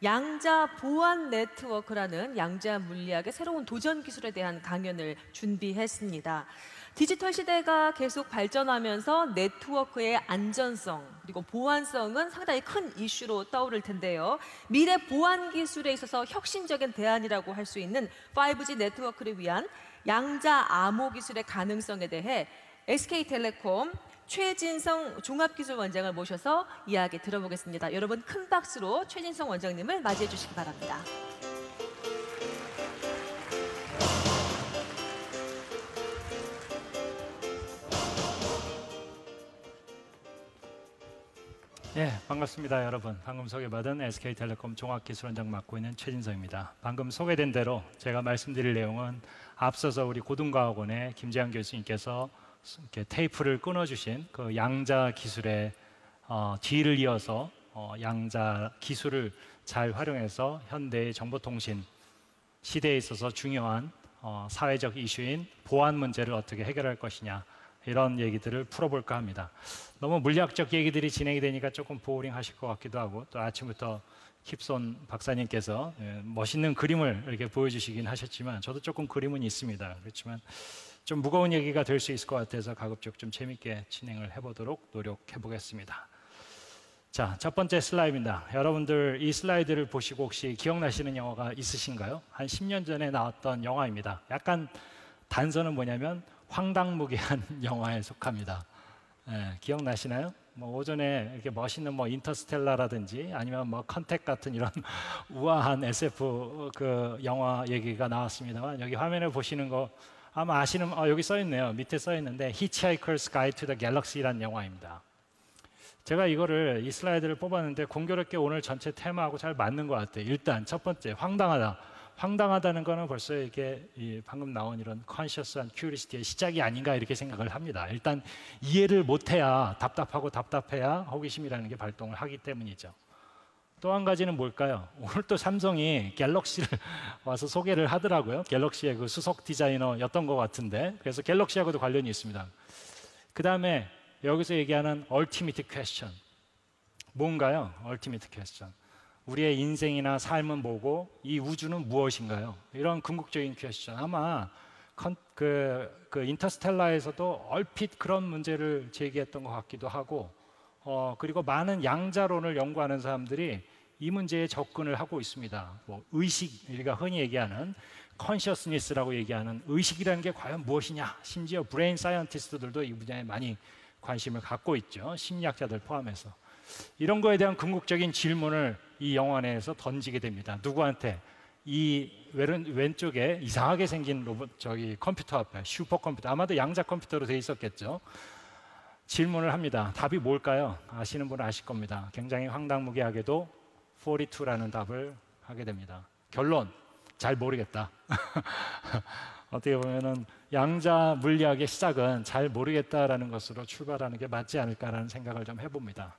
양자 보안 네트워크라는 양자 물리학의 새로운 도전 기술에 대한 강연을 준비했습니다. 디지털 시대가 계속 발전하면서 네트워크의 안전성 그리고 보안성은 상당히 큰 이슈로 떠오를 텐데요. 미래 보안 기술에 있어서 혁신적인 대안이라고 할 수 있는 5G 네트워크를 위한 양자 암호 기술의 가능성에 대해 SK텔레콤 최진성 종합기술원장을 모셔서 이야기 들어보겠습니다. 여러분 큰 박수로 최진성 원장님을 맞이해 주시기 바랍니다. 네, 반갑습니다, 여러분. 방금 소개받은 SK텔레콤 종합기술원장 맡고 있는 최진성입니다. 방금 소개된 대로 제가 말씀드릴 내용은 앞서서 우리 고등과학원의 김재환 교수님께서 이렇게 테이프를 끊어주신 그 양자 기술의 뒤를 이어서 양자 기술을 잘 활용해서 현대의 정보통신 시대에 있어서 중요한 사회적 이슈인 보안 문제를 어떻게 해결할 것이냐, 이런 얘기들을 풀어볼까 합니다. 너무 물리학적 얘기들이 진행이 되니까 조금 보어링 하실 것 같기도 하고, 또 아침부터 킵손 박사님께서 멋있는 그림을 이렇게 보여주시긴 하셨지만 저도 조금 그림은 있습니다. 그렇지만 좀 무거운 얘기가 될 수 있을 것 같아서 가급적 좀 재밌게 진행을 해보도록 노력해 보겠습니다. 자, 첫 번째 슬라이드입니다. 여러분들 이 슬라이드를 보시고 혹시 기억나시는 영화가 있으신가요? 한 10년 전에 나왔던 영화입니다. 약간 단서는 뭐냐면 황당무계한 영화에 속합니다. 기억나시나요? 뭐 오전에 이렇게 멋있는 뭐 인터스텔라라든지 아니면 뭐 컨택 같은 이런 우아한 SF 그 영화 얘기가 나왔습니다만, 여기 화면에 보시는 거 아마 아시는, 여기 써 있네요. 밑에 써 있는데 Hitchhiker's Guide to the Galaxy라는 영화입니다. 제가 이 슬라이드를 뽑았는데 공교롭게 오늘 전체 테마하고 잘 맞는 것 같아요. 일단 첫 번째, 황당하다. 황당하다는 거는 벌써 이게 방금 나온 이런 컨셔스한 큐리시티의 시작이 아닌가 이렇게 생각을 합니다. 일단 이해를 못해야 답답해야 호기심이라는 게 발동을 하기 때문이죠. 또 한 가지는 뭘까요? 오늘 또 삼성이 갤럭시를 와서 소개를 하더라고요. 갤럭시의 그 수석 디자이너였던 것 같은데, 그래서 갤럭시하고도 관련이 있습니다. 그 다음에 여기서 얘기하는 얼티미트 퀘스천, 뭔가요? 얼티미트 퀘스천, 우리의 인생이나 삶은 뭐고 이 우주는 무엇인가요? 이런 궁극적인 퀘스천, 아마 인터스텔라에서도 얼핏 그런 문제를 제기했던 것 같기도 하고, 그리고 많은 양자론을 연구하는 사람들이 이 문제에 접근을 하고 있습니다. 뭐 의식, 우리가 흔히 얘기하는 컨셔스니스라고 얘기하는 의식이라는 게 과연 무엇이냐, 심지어 브레인 사이언티스트들도 이 분야에 많이 관심을 갖고 있죠. 심리학자들 포함해서. 이런 거에 대한 궁극적인 질문을 이 영화 내에서 던지게 됩니다. 누구한테? 이 왼쪽에 이상하게 생긴 컴퓨터 앞에, 슈퍼컴퓨터, 아마도 양자 컴퓨터로 되어 있었겠죠. 질문을 합니다. 답이 뭘까요? 아시는 분은 아실 겁니다. 굉장히 황당무계하게도 42라는 답을 하게 됩니다. 결론, 잘 모르겠다. 어떻게 보면은 양자 물리학의 시작은 잘 모르겠다라는 것으로 출발하는 게 맞지 않을까라는 생각을 좀 해봅니다.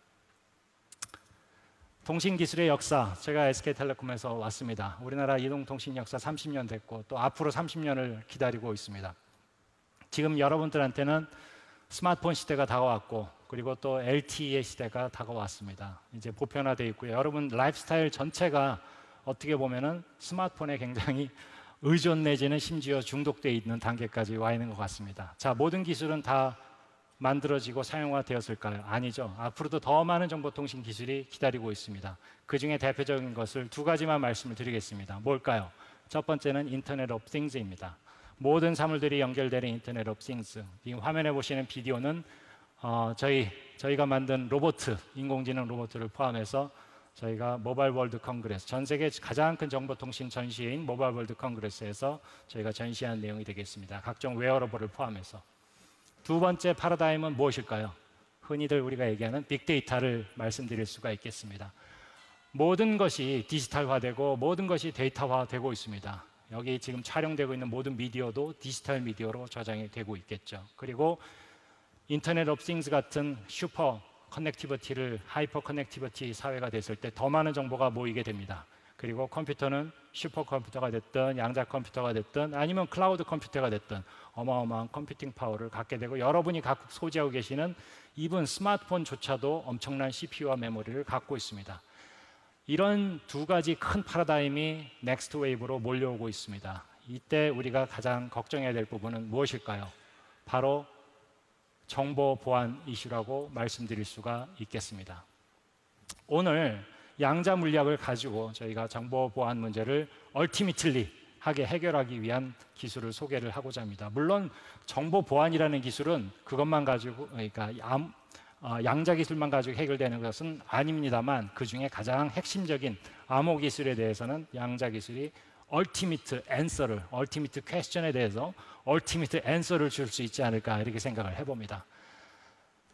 통신기술의 역사, 제가 SK텔레콤에서 왔습니다. 우리나라 이동통신 역사 30년 됐고 또 앞으로 30년을 기다리고 있습니다. 지금 여러분들한테는 스마트폰 시대가 다가왔고, 그리고 또 LTE의 시대가 다가왔습니다. 이제 보편화되어 있고요. 여러분 라이프스타일 전체가 어떻게 보면은 스마트폰에 굉장히 의존 내지는 심지어 중독되어 있는 단계까지 와 있는 것 같습니다. 자, 모든 기술은 다 만들어지고 사용화되었을까요? 아니죠. 앞으로도 더 많은 정보통신 기술이 기다리고 있습니다. 그 중에 대표적인 것을 두 가지만 말씀을 드리겠습니다. 뭘까요? 첫 번째는 인터넷 오브 띵스입니다. 모든 사물들이 연결되는 인터넷 오브 띵스. 지금 화면에 보시는 비디오는 저희가 만든 로봇, 인공지능 로봇을 포함해서 저희가 모바일 월드 컨그레스, 전 세계 가장 큰 정보통신 전시회인 모바일 월드 컨그레스에서 저희가 전시한 내용이 되겠습니다. 각종 웨어러블을 포함해서. 두 번째 패러다임은 무엇일까요? 흔히들 우리가 얘기하는 빅데이터를 말씀드릴 수가 있겠습니다. 모든 것이 디지털화되고 모든 것이 데이터화되고 있습니다. 여기 지금 촬영되고 있는 모든 미디어도 디지털 미디어로 저장이 되고 있겠죠. 그리고 인터넷 오브 띵스 같은 슈퍼 커넥티비티를 하이퍼 커넥티비티 사회가 됐을 때 더 많은 정보가 모이게 됩니다. 그리고 컴퓨터는 슈퍼컴퓨터가 됐든 양자 컴퓨터가 됐든 아니면 클라우드 컴퓨터가 됐든 어마어마한 컴퓨팅 파워를 갖게 되고, 여러분이 각국 소지하고 계시는 이분 스마트폰조차도 엄청난 CPU와 메모리를 갖고 있습니다. 이런 두 가지 큰 패러다임이 넥스트 웨이브로 몰려오고 있습니다. 이때 우리가 가장 걱정해야 될 부분은 무엇일까요? 바로 정보 보안 이슈라고 말씀드릴 수가 있겠습니다. 오늘 양자 물리학을 가지고 저희가 정보 보안 문제를 얼티미틀리 하게 해결하기 위한 기술을 소개를 하고자 합니다. 물론 정보 보안이라는 기술은 그것만 가지고, 그러니까 양자 기술만 가지고 해결되는 것은 아닙니다만, 그 중에 가장 핵심적인 암호 기술에 대해서는 양자 기술이 얼티미트 앤서를, 얼티미트 퀘스천에 대해서 얼티미트 앤서를 줄 수 있지 않을까, 이렇게 생각을 해봅니다.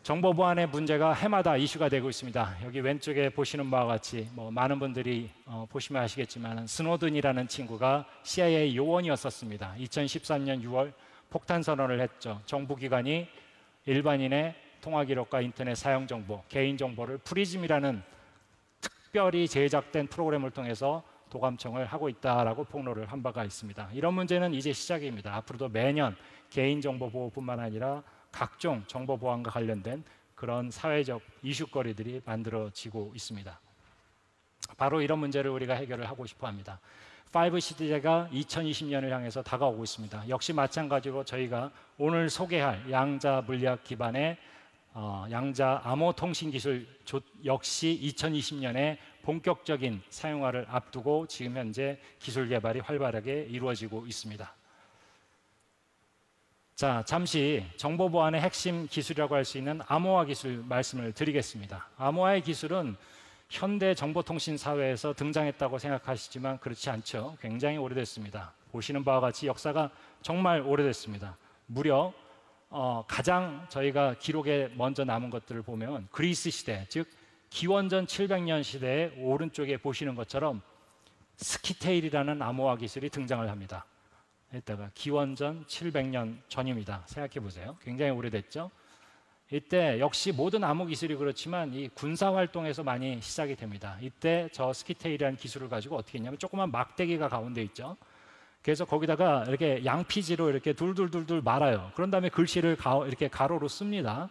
정보 보안의 문제가 해마다 이슈가 되고 있습니다. 여기 왼쪽에 보시는 바와 같이 많은 분들이 보시면 아시겠지만 스노든이라는 친구가 CIA 요원이었었습니다. 2013년 6월 폭탄 선언을 했죠. 정부기관이 일반인의 통화 기록과 인터넷 사용 정보, 개인 정보를 프리즘이라는 특별히 제작된 프로그램을 통해서 도감청을 하고 있다라고 폭로를 한 바가 있습니다. 이런 문제는 이제 시작입니다. 앞으로도 매년 개인정보 보호뿐만 아니라 각종 정보 보안과 관련된 그런 사회적 이슈거리들이 만들어지고 있습니다. 바로 이런 문제를 우리가 해결을 하고 싶어 합니다. 5 시대가 2020년을 향해서 다가오고 있습니다. 역시 마찬가지로 저희가 오늘 소개할 양자 물리학 기반의 양자 암호 통신 기술 역시 2020년에 본격적인 사용화를 앞두고 지금 현재 기술 개발이 활발하게 이루어지고 있습니다. 자, 잠시 정보 보안의 핵심 기술이라고 할 수 있는 암호화 기술 말씀을 드리겠습니다. 암호화의 기술은 현대 정보통신 사회에서 등장했다고 생각하시지만 그렇지 않죠. 굉장히 오래됐습니다. 보시는 바와 같이 역사가 정말 오래됐습니다. 무려 가장 저희가 기록에 먼저 남은 것들을 보면 그리스 시대, 즉 기원전 700년 시대의 오른쪽에 보시는 것처럼 스키테일이라는 암호화 기술이 등장을 합니다. 이따가 기원전 700년 전입니다. 생각해 보세요. 굉장히 오래됐죠. 이때 역시 모든 암호 기술이 그렇지만 이 군사 활동에서 많이 시작이 됩니다. 이때 저 스키테일이라는 기술을 가지고 어떻게 했냐면 조그만 막대기가 가운데 있죠. 그래서 거기다가 이렇게 양피지로 이렇게 둘둘둘둘 말아요. 그런 다음에 글씨를 이렇게 가로로 씁니다.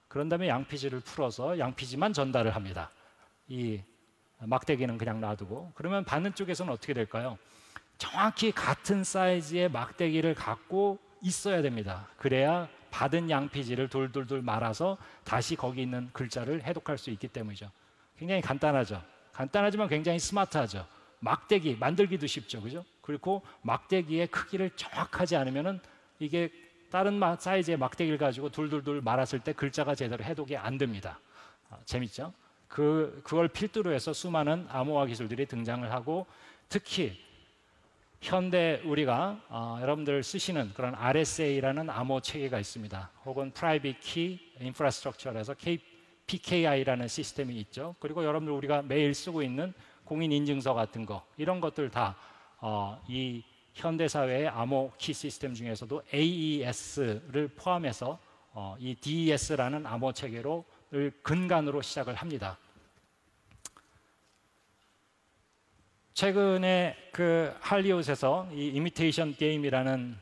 그런 다음에 양피지를 풀어서 양피지만 전달을 합니다. 이 막대기는 그냥 놔두고. 그러면 받는 쪽에서는 어떻게 될까요? 정확히 같은 사이즈의 막대기를 갖고 있어야 됩니다. 그래야 받은 양피지를 둘둘둘 말아서 다시 거기 있는 글자를 해독할 수 있기 때문이죠. 굉장히 간단하죠. 간단하지만 굉장히 스마트하죠. 막대기 만들기도 쉽죠, 그죠? 그리고 막대기의 크기를 정확하지 않으면은 이게 다른 사이즈의 막대기를 가지고 둘둘둘 말았을 때 글자가 제대로 해독이 안 됩니다. 재밌죠? 그걸 필두로 해서 수많은 암호화 기술들이 등장을 하고, 특히 현대 우리가 여러분들 쓰시는 그런 RSA라는 암호 체계가 있습니다. 혹은 Private Key Infrastructure에서 PKI라는 시스템이 있죠. 그리고 여러분들 우리가 매일 쓰고 있는 공인인증서 같은 거, 이런 것들 다 이 현대 사회의 암호 키 시스템 중에서도 AES를 포함해서 이 DES라는 암호 체계를 근간으로 시작을 합니다. 최근에 그 할리우드에서 이 이미테이션 게임이라는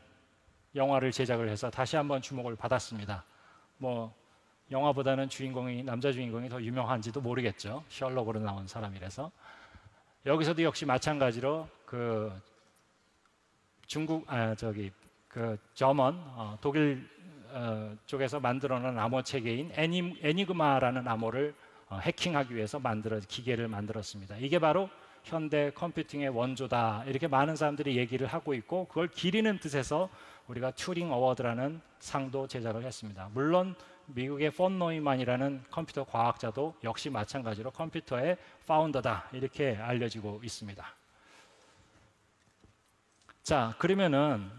영화를 제작을 해서 다시 한번 주목을 받았습니다. 영화보다는 남자 주인공이 더 유명한지도 모르겠죠. 셜록으로 나온 사람이라서. 여기서도 역시 마찬가지로 그 독일 쪽에서 만들어낸 암호 체계인 애니그마라는 암호를 해킹하기 위해서 기계를 만들었습니다. 이게 바로 현대 컴퓨팅의 원조다, 이렇게 많은 사람들이 얘기를 하고 있고, 그걸 기리는 뜻에서 우리가 튜링 어워드라는 상도 제작을 했습니다. 물론 미국의 폰 노이만이라는 컴퓨터 과학자도 역시 마찬가지로 컴퓨터의 파운더다, 이렇게 알려지고 있습니다. 자, 그러면은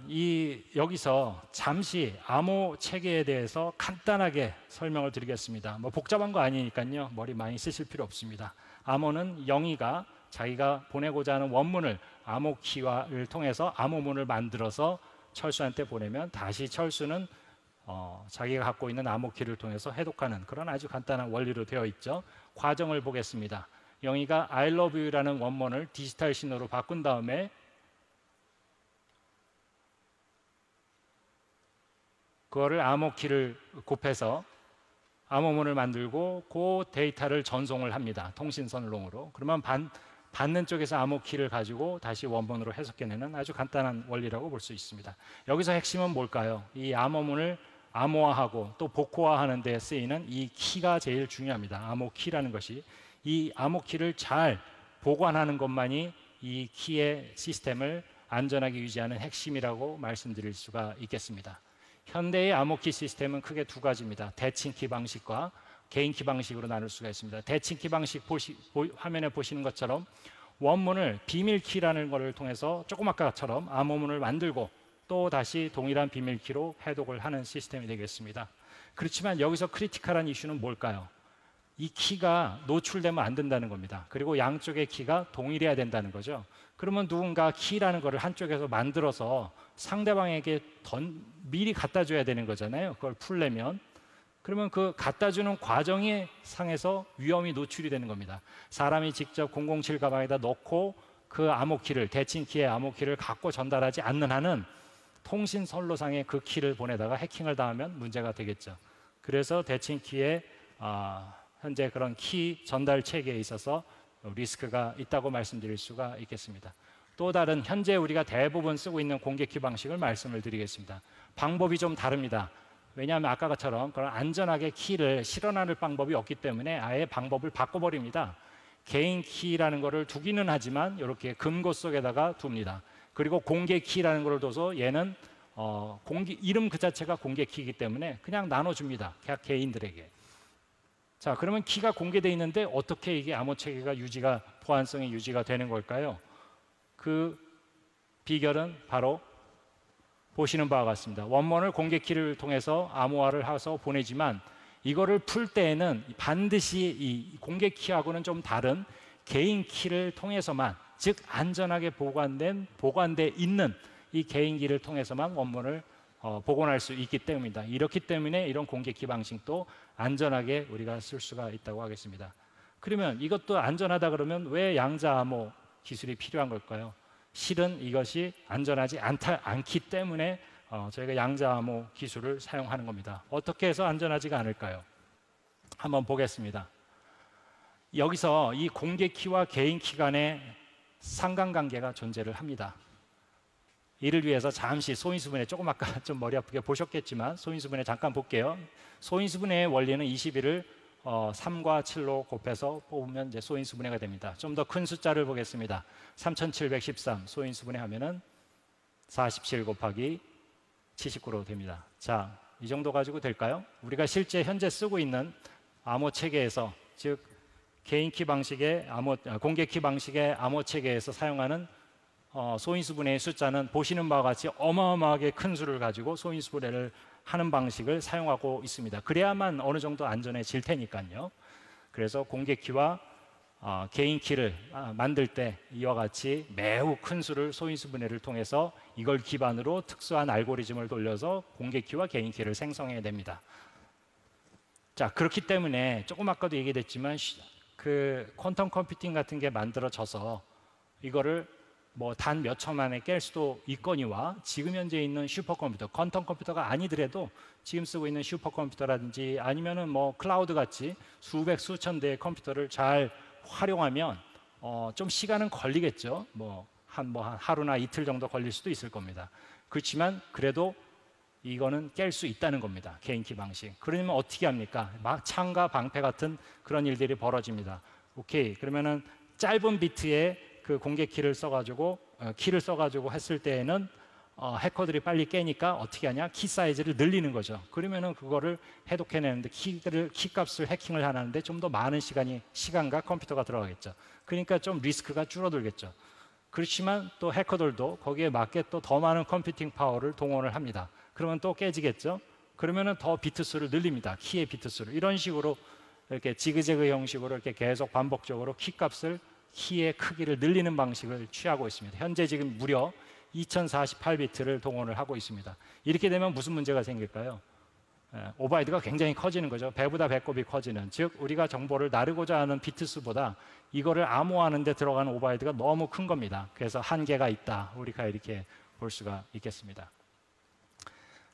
여기서 잠시 암호 체계에 대해서 간단하게 설명을 드리겠습니다. 복잡한 거 아니니까요, 머리 많이 쓰실 필요 없습니다. 암호는 영희가 자기가 보내고자 하는 원문을 암호 키를 통해서 암호문을 만들어서 철수한테 보내면 다시 철수는 자기가 갖고 있는 암호 키를 통해서 해독하는 그런 아주 간단한 원리로 되어 있죠. 과정을 보겠습니다. 영희가 I love you라는 원문을 디지털 신호로 바꾼 다음에 그거를 암호 키를 곱해서 암호문을 만들고 그 데이터를 전송을 합니다. 통신선롱으로. 그러면 받는 쪽에서 암호 키를 가지고 다시 원본으로 해석해내는 아주 간단한 원리라고 볼 수 있습니다. 여기서 핵심은 뭘까요? 이 암호문을 암호화하고 또 복호화하는 데 쓰이는 이 키가 제일 중요합니다. 암호 키라는 것이. 이 암호 키를 잘 보관하는 것만이 이 키의 시스템을 안전하게 유지하는 핵심이라고 말씀드릴 수가 있겠습니다. 현대의 암호키 시스템은 크게 두 가지입니다. 대칭키 방식과 개인키 방식으로 나눌 수가 있습니다. 대칭키 방식 화면에 보시는 것처럼 원문을 비밀키라는 것을 통해서 조금 아까처럼 암호문을 만들고 또 다시 동일한 비밀키로 해독을 하는 시스템이 되겠습니다. 그렇지만 여기서 크리티컬한 이슈는 뭘까요? 이 키가 노출되면 안 된다는 겁니다. 그리고 양쪽의 키가 동일해야 된다는 거죠. 그러면 누군가 키라는 것을 한쪽에서 만들어서 상대방에게 미리 갖다 줘야 되는 거잖아요. 그걸 풀려면. 그러면 그 갖다 주는 과정에 상에서 위험이 노출이 되는 겁니다. 사람이 직접 007 가방에다 넣고 그 암호키를, 대칭키의 암호키를 갖고 전달하지 않는 한은 통신 선로상에 그 키를 보내다가 해킹을 당하면 문제가 되겠죠. 그래서 대칭키의 현재 그런 키 전달 체계에 있어서 리스크가 있다고 말씀드릴 수가 있겠습니다. 또 다른 현재 우리가 대부분 쓰고 있는 공개키 방식을 말씀을 드리겠습니다. 방법이 좀 다릅니다. 왜냐하면 아까처럼 그런 안전하게 키를 실현하는 방법이 없기 때문에 아예 방법을 바꿔버립니다. 개인 키라는 것을 두기는 하지만 이렇게 금고 속에다가 둡니다. 그리고 공개 키라는 것을 둬서 얘는 이름 그 자체가 공개 키이기 때문에 그냥 나눠줍니다. 개인들에게. 자, 그러면 키가 공개되어 있는데 어떻게 이게 암호 체계가 보안성이 유지가 되는 걸까요? 그 비결은 바로 보시는 바와 같습니다. 원본을 공개 키를 통해서 암호화를 해서 보내지만 이거를 풀 때에는 반드시 이 공개 키하고는 좀 다른 개인 키를 통해서만, 즉 안전하게 보관돼 있는 이 개인기를 통해서만 원본을 복원할 수 있기 때문입니다. 이렇기 때문에 이런 공개키 방식도 안전하게 우리가 쓸 수가 있다고 하겠습니다. 그러면 이것도 안전하다 그러면 왜 양자 암호 기술이 필요한 걸까요? 실은 이것이 안전하지 않기 때문에 저희가 양자 암호 기술을 사용하는 겁니다. 어떻게 해서 안전하지가 않을까요? 한번 보겠습니다. 여기서 이 공개키와 개인키 간의 상관관계가 존재를 합니다. 이를 위해서 잠시 소인수분해, 조금 아까 좀 머리 아프게 보셨겠지만 소인수분해 잠깐 볼게요. 소인수분해의 원리는 21을 3과 7로 곱해서 뽑으면 이제 소인수분해가 됩니다. 좀 더 큰 숫자를 보겠습니다. 3713 소인수분해하면은 47 곱하기 79로 됩니다. 자, 이 정도 가지고 될까요? 우리가 실제 현재 쓰고 있는 암호 체계에서, 즉 개인키 방식의 공개키 방식의 암호 체계에서 사용하는 소인수분해의 숫자는 보시는 바와 같이 어마어마하게 큰 수를 가지고 소인수분해를 하는 방식을 사용하고 있습니다. 그래야만 어느 정도 안전해질 테니까요. 그래서 공개키와 개인키를 만들 때 이와 같이 매우 큰 수를 소인수분해를 통해서 이걸 기반으로 특수한 알고리즘을 돌려서 공개키와 개인키를 생성해냅니다. 자, 그렇기 때문에 조금 아까도 얘기했지만 그 퀀텀 컴퓨팅 같은 게 만들어져서 이거를 뭐 단 몇 초 만에 깰 수도 있거니와 지금 현재 있는 슈퍼컴퓨터, 퀀텀 컴퓨터가 아니더라도 지금 쓰고 있는 슈퍼컴퓨터라든지 아니면은 뭐 클라우드 같이 수백 수천 대의 컴퓨터를 잘 활용하면 좀 시간은 걸리겠죠. 한 하루나 이틀 정도 걸릴 수도 있을 겁니다. 그렇지만 그래도 이거는 깰 수 있다는 겁니다. 개인키 방식. 그러면 어떻게 합니까? 창과 방패 같은 그런 일들이 벌어집니다. 오케이. 그러면은 짧은 비트에 그 공개키를 써가지고 했을 때에는 해커들이 빨리 깨니까 어떻게 하냐? 키 사이즈를 늘리는 거죠. 그러면은 그거를 해독해내는데 키 값을 해킹을 하는데 좀 더 많은 시간과 컴퓨터가 들어가겠죠. 그러니까 좀 리스크가 줄어들겠죠. 그렇지만 또 해커들도 거기에 맞게 또 더 많은 컴퓨팅 파워를 동원을 합니다. 그러면 또 깨지겠죠. 그러면은 더 비트 수를 늘립니다. 키의 비트 수를. 이런 식으로 이렇게 지그재그 형식으로 이렇게 계속 반복적으로 키의 크기를 늘리는 방식을 취하고 있습니다. 현재 지금 무려 2048비트를 동원을 하고 있습니다. 이렇게 되면 무슨 문제가 생길까요? 오버헤드가 굉장히 커지는 거죠. 배보다 배꼽이 커지는, 즉 우리가 정보를 나르고자 하는 비트 수보다 이거를 암호하는 데 들어가는 오버헤드가 너무 큰 겁니다. 그래서 한계가 있다. 우리가 이렇게 볼 수가 있겠습니다.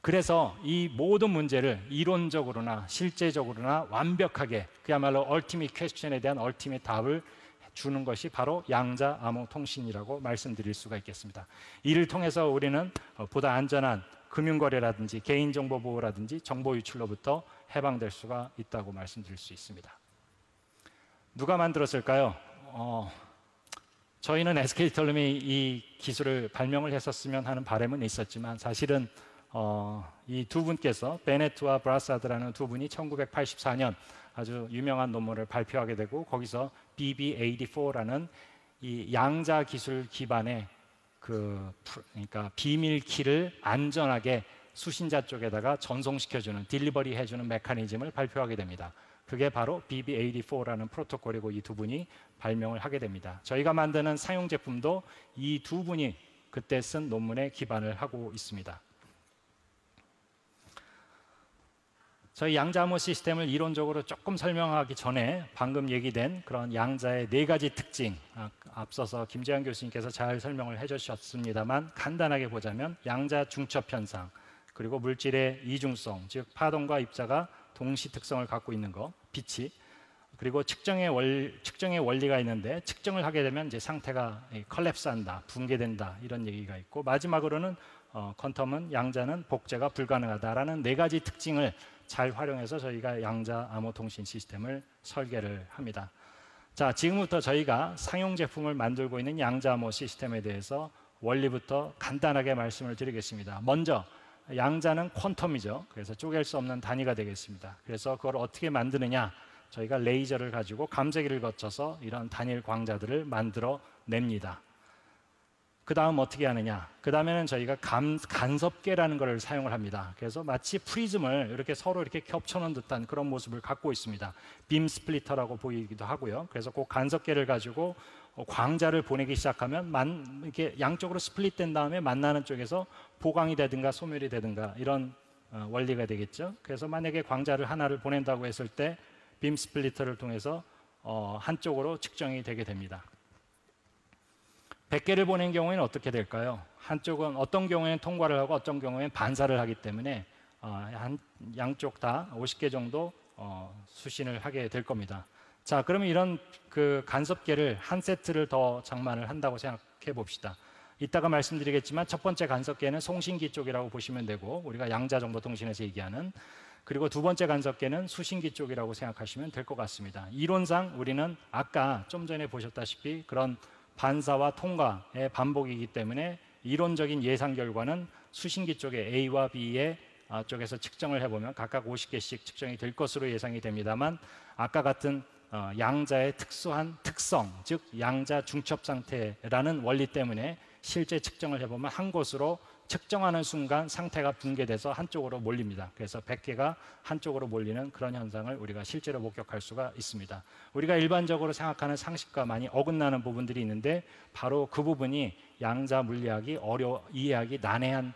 그래서 이 모든 문제를 이론적으로나 실제적으로나 완벽하게 그야말로 얼티밋 퀘스천에 대한 얼티밋 답을 주는 것이 바로 양자 암호 통신이라고 말씀드릴 수가 있겠습니다. 이를 통해서 우리는 보다 안전한 금융거래라든지 개인정보 보호라든지 정보 유출로부터 해방될 수가 있다고 말씀드릴 수 있습니다. 누가 만들었을까요? 저희는 SK텔레콤이 이 기술을 발명을 했었으면 하는 바람은 있었지만 사실은 이 두 분께서 베네트와 브라사드라는 두 분이 1984년 아주 유명한 논문을 발표하게 되고 거기서 BB84라는 이 양자 기술 기반의 그러니까 비밀 키를 안전하게 수신자 쪽에다가 전송시켜주는 딜리버리 해주는 메커니즘을 발표하게 됩니다. 그게 바로 BB84라는 프로토콜이고 이 두 분이 발명을 하게 됩니다. 저희가 만드는 상용 제품도 이 두 분이 그때 쓴 논문에 기반을 하고 있습니다. 저희 양자암호 시스템을 이론적으로 조금 설명하기 전에 방금 얘기된 그런 양자의 4가지 특징, 앞서서 김재환 교수님께서 잘 설명을 해주셨습니다만 간단하게 보자면 양자 중첩 현상, 그리고 물질의 이중성, 즉 파동과 입자가 동시 특성을 갖고 있는 거, 빛이, 그리고 측정의 원리가 있는데 측정을 하게 되면 이제 상태가 컬랩스한다, 붕괴된다 이런 얘기가 있고, 마지막으로는 퀀텀은 양자는 복제가 불가능하다라는 4가지 특징을 잘 활용해서 저희가 양자 암호 통신 시스템을 설계를 합니다. 자, 지금부터 저희가 상용 제품을 만들고 있는 양자 암호 시스템에 대해서 원리부터 간단하게 말씀을 드리겠습니다. 먼저 양자는 퀀텀이죠. 그래서 쪼갤 수 없는 단위가 되겠습니다. 그래서 그걸 어떻게 만드느냐? 저희가 레이저를 가지고 감지기를 거쳐서 이런 단일 광자들을 만들어 냅니다. 그 다음 어떻게 하느냐? 그 다음에는 저희가 간섭계라는 것을 사용을 합니다. 그래서 마치 프리즘을 이렇게 서로 이렇게 겹쳐놓은 듯한 그런 모습을 갖고 있습니다. 빔 스플리터라고 보이기도 하고요. 그래서 그 간섭계를 가지고 광자를 보내기 시작하면 이렇게 양쪽으로 스플릿된 다음에 만나는 쪽에서 보강이 되든가 소멸이 되든가 이런 원리가 되겠죠. 그래서 만약에 광자를 하나를 보낸다고 했을 때 빔 스플리터를 통해서 한쪽으로 측정이 되게 됩니다. 100개를 보낸 경우에는 어떻게 될까요? 한쪽은 어떤 경우에는 통과를 하고 어떤 경우에는 반사를 하기 때문에 양쪽 다 50개 정도 수신을 하게 될 겁니다. 자, 그러면 이런 그 간섭계를 한 세트를 더 장만을 한다고 생각해 봅시다. 이따가 말씀드리겠지만 첫 번째 간섭계는 송신기 쪽이라고 보시면 되고, 우리가 양자정보통신에서 얘기하는, 그리고 두 번째 간섭계는 수신기 쪽이라고 생각하시면 될 것 같습니다. 이론상 우리는 아까 좀 전에 보셨다시피 그런 반사와 통과의 반복이기 때문에 이론적인 예상 결과는 수신기 쪽에 A와 B의 쪽에서 측정을 해보면 각각 50개씩 측정이 될 것으로 예상이 됩니다만, 아까 같은 양자의 특수한 특성, 즉 양자 중첩 상태라는 원리 때문에 실제 측정을 해보면 한 곳으로 측정하는 순간 상태가 붕괴돼서 한쪽으로 몰립니다. 그래서 100개가 한쪽으로 몰리는 그런 현상을 우리가 실제로 목격할 수가 있습니다. 우리가 일반적으로 생각하는 상식과 많이 어긋나는 부분들이 있는데 바로 그 부분이 양자 물리학이 이해하기 난해한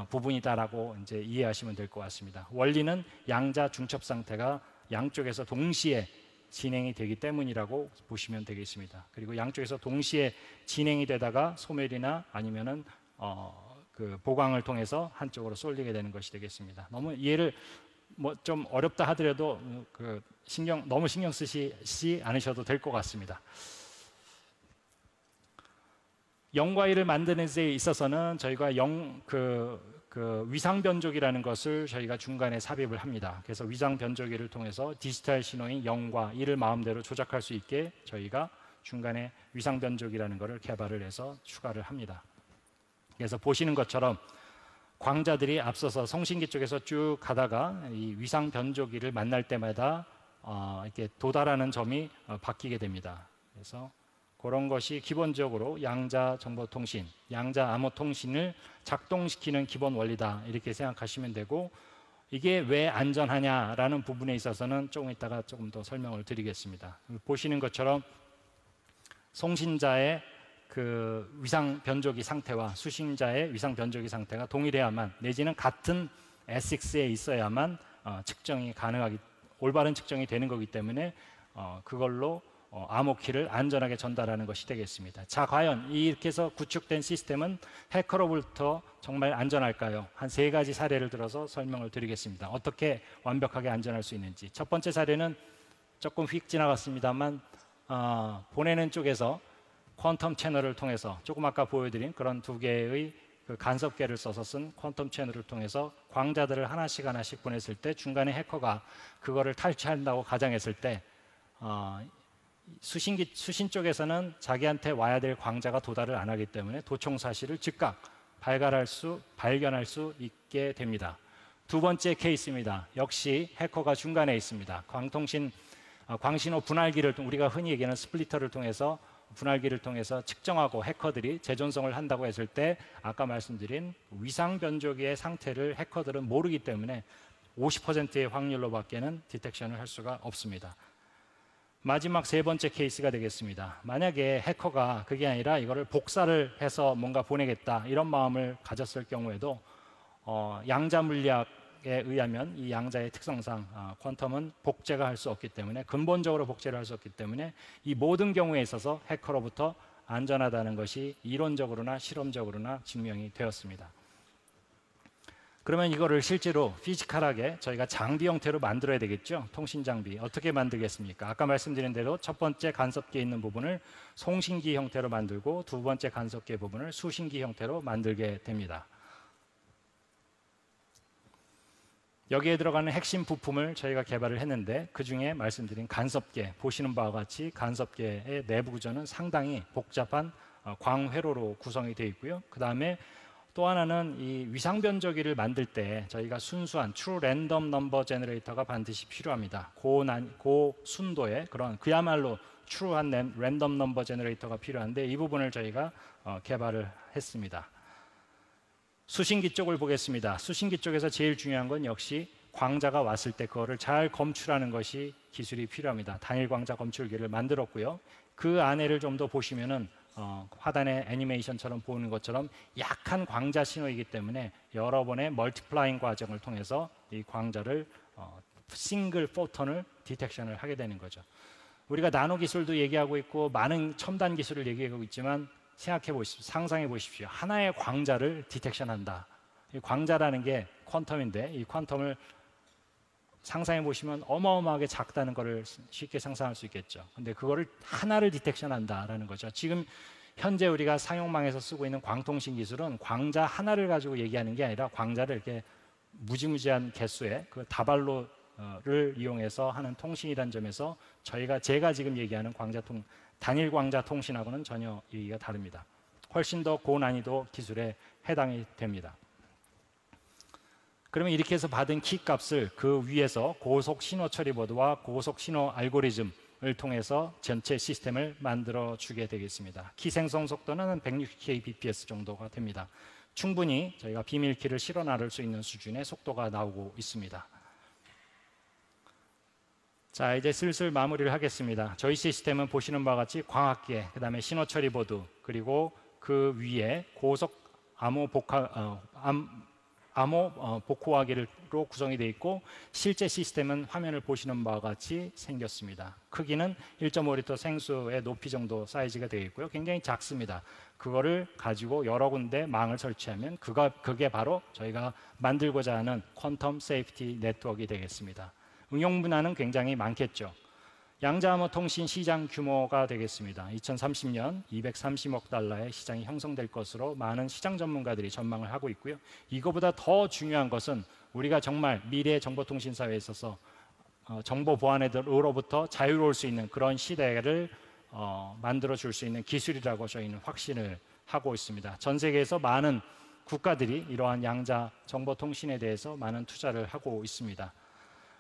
부분이다라고 이제 이해하시면 될 것 같습니다. 원리는 양자 중첩 상태가 양쪽에서 동시에 진행이 되기 때문이라고 보시면 되겠습니다. 그리고 양쪽에서 동시에 진행이 되다가 소멸이나 아니면은 그 보강을 통해서 한쪽으로 쏠리게 되는 것이 되겠습니다. 너무 이해를 좀 어렵다 하더라도 너무 신경 쓰시지 않으셔도 될 것 같습니다. 0과 1을 만드는 데 있어서는 저희가 위상 변조기라는 것을 저희가 중간에 삽입을 합니다. 그래서 위상 변조기를 통해서 디지털 신호인 0과 1을 마음대로 조작할 수 있게 저희가 중간에 위상 변조기라는 것을 개발을 해서 추가를 합니다. 그래서 보시는 것처럼 광자들이 앞서서 송신기 쪽에서 쭉 가다가 이 위상 변조기를 만날 때마다 이렇게 도달하는 점이 바뀌게 됩니다. 그래서 그런 것이 기본적으로 양자 정보통신, 양자 암호 통신을 작동시키는 기본 원리다 이렇게 생각하시면 되고, 이게 왜 안전하냐라는 부분에 있어서는 조금 이따가 조금 더 설명을 드리겠습니다. 보시는 것처럼 송신자의 그 위상 변조기 상태와 수신자의 위상 변조기 상태가 동일해야만, 내지는 같은 SX에 있어야만 측정이 가능하기, 올바른 측정이 되는 거기 때문에 그걸로 암호키를 안전하게 전달하는 것이 되겠습니다. 자, 과연 이렇게 해서 구축된 시스템은 해커로부터 정말 안전할까요? 한 3가지 사례를 들어서 설명을 드리겠습니다. 어떻게 완벽하게 안전할 수 있는지. 첫 번째 사례는 조금 휙 지나갔습니다만 보내는 쪽에서 퀀텀 채널을 통해서 조금 아까 보여드린 그런 2개의 그 간섭계를 써서 쓴 퀀텀 채널을 통해서 광자들을 하나씩 보냈을 때 중간에 해커가 그거를 탈취한다고 가정했을 때 수신 쪽에서는 자기한테 와야 될 광자가 도달을 안 하기 때문에 도청 사실을 즉각 발견할 수 있게 됩니다. 두 번째 케이스입니다. 역시 해커가 중간에 있습니다. 광신호 분할기를 우리가 흔히 얘기하는 스플리터를 통해서 분할기를 통해서 측정하고 해커들이 재존성을 한다고 했을 때 아까 말씀드린 위상 변조기의 상태를 해커들은 모르기 때문에 50%의 확률로밖에는 디텍션을 할 수가 없습니다. 마지막 3번째 케이스가 되겠습니다. 만약에 해커가 그게 아니라 이거를 복사를 해서 뭔가 보내겠다 이런 마음을 가졌을 경우에도 양자 물리학에 의하면 이 양자의 특성상 퀀텀은 복제가 할 수 없기 때문에 근본적으로 복제를 할 수 없기 때문에 이 모든 경우에 있어서 해커로부터 안전하다는 것이 이론적으로나 실험적으로나 증명이 되었습니다. 그러면 이거를 실제로 피지컬하게 저희가 장비 형태로 만들어야 되겠죠. 통신 장비. 어떻게 만들겠습니까? 아까 말씀드린 대로 첫 번째 간섭기에 있는 부분을 송신기 형태로 만들고 두 번째 간섭기 부분을 수신기 형태로 만들게 됩니다. 여기에 들어가는 핵심 부품을 저희가 개발을 했는데 그중에 말씀드린 간섭계, 보시는 바와 같이 간섭계의 내부 구조는 상당히 복잡한 광회로로 구성이 되어 있고요. 그 다음에 또 하나는 이 위상 변조기를 만들 때 저희가 순수한 True Random Number Generator가 반드시 필요합니다. 고순도의 그런 그야말로 true한 랜덤 넘버 제너레이터가 필요한데 이 부분을 저희가 개발을 했습니다. 수신기 쪽을 보겠습니다. 수신기 쪽에서 제일 중요한 건 역시 광자가 왔을 때 그거를 잘 검출하는 것이 기술이 필요합니다. 단일 광자 검출기를 만들었고요. 그 안에를 좀 더 보시면은 화단의 애니메이션처럼 보는 것처럼 약한 광자 신호이기 때문에 여러 번의 멀티플라잉 과정을 통해서 이 광자를 싱글 포턴을 디텍션을 하게 되는 거죠. 우리가 나노 기술도 얘기하고 있고 많은 첨단 기술을 얘기하고 있지만 생각해 보십시오. 상상해 보십시오. 하나의 광자를 디텍션한다. 이 광자라는 게 퀀텀인데 이 퀀텀을 상상해 보시면 어마어마하게 작다는 것을 쉽게 상상할 수 있겠죠. 근데 그거를 하나를 디텍션한다라는 거죠. 지금 현재 우리가 상용망에서 쓰고 있는 광통신 기술은 광자 하나를 가지고 얘기하는 게 아니라 광자를 이렇게 무지무지한 개수의 그 다발로를 이용해서 하는 통신이라는 점에서 제가 지금 얘기하는 단일 광자 통신하고는 전혀 얘기가 다릅니다. 훨씬 더 고난이도 기술에 해당이 됩니다. 그러면 이렇게 해서 받은 키 값을 그 위에서 고속 신호 처리 보드와 고속 신호 알고리즘을 통해서 전체 시스템을 만들어 주게 되겠습니다. 키 생성 속도는 한 160kbps 정도가 됩니다. 충분히 저희가 비밀 키를 실어 나를 수 있는 수준의 속도가 나오고 있습니다. 자, 이제 슬슬 마무리를 하겠습니다. 저희 시스템은 보시는 바와 같이 광학계, 그 다음에 신호 처리 보드, 그리고 그 위에 고속 암호 복호화기로 구성이 되어 있고 실제 시스템은 화면을 보시는 바와 같이 생겼습니다. 크기는 1.5리터 생수의 높이 정도 사이즈가 되어 있고요. 굉장히 작습니다. 그거를 가지고 여러 군데 망을 설치하면 그게 바로 저희가 만들고자 하는 퀀텀 세이프티 네트워크가 되겠습니다. 응용 분야는 굉장히 많겠죠. 양자암호 통신 시장 규모가 되겠습니다. 2030년 230억 달러의 시장이 형성될 것으로 많은 시장 전문가들이 전망을 하고 있고요. 이거보다 더 중요한 것은 우리가 정말 미래 정보통신 사회에 있어서 정보 보안으로부터 자유로울 수 있는 그런 시대를 만들어 줄 수 있는 기술이라고 저희는 확신을 하고 있습니다. 전 세계에서 많은 국가들이 이러한 양자 정보통신에 대해서 많은 투자를 하고 있습니다.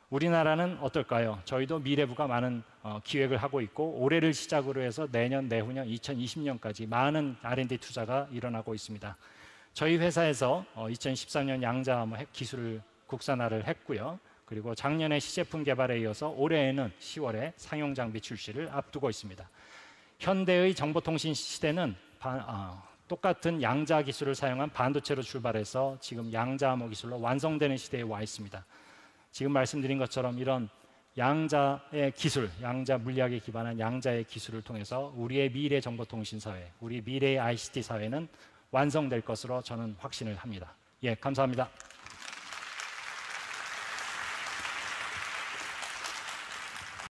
우리나라는 어떨까요? 저희도 미래부가 많은 기획을 하고 있고 올해를 시작으로 해서 내년, 내후년, 2020년까지 많은 R&D 투자가 일어나고 있습니다. 저희 회사에서 2013년 양자암호 핵 기술을 국산화를 했고요. 그리고 작년에 시제품 개발에 이어서 올해에는 10월에 상용 장비 출시를 앞두고 있습니다. 현대의 정보통신 시대는 똑같은 양자 기술을 사용한 반도체로 출발해서 지금 양자암호 기술로 완성되는 시대에 와 있습니다. 지금 말씀드린 것처럼 이런 양자의 기술, 양자 물리학에 기반한 양자의 기술을 통해서 우리의 미래 정보통신 사회, 우리 미래의 ICT 사회는 완성될 것으로 저는 확신을 합니다. 예, 감사합니다.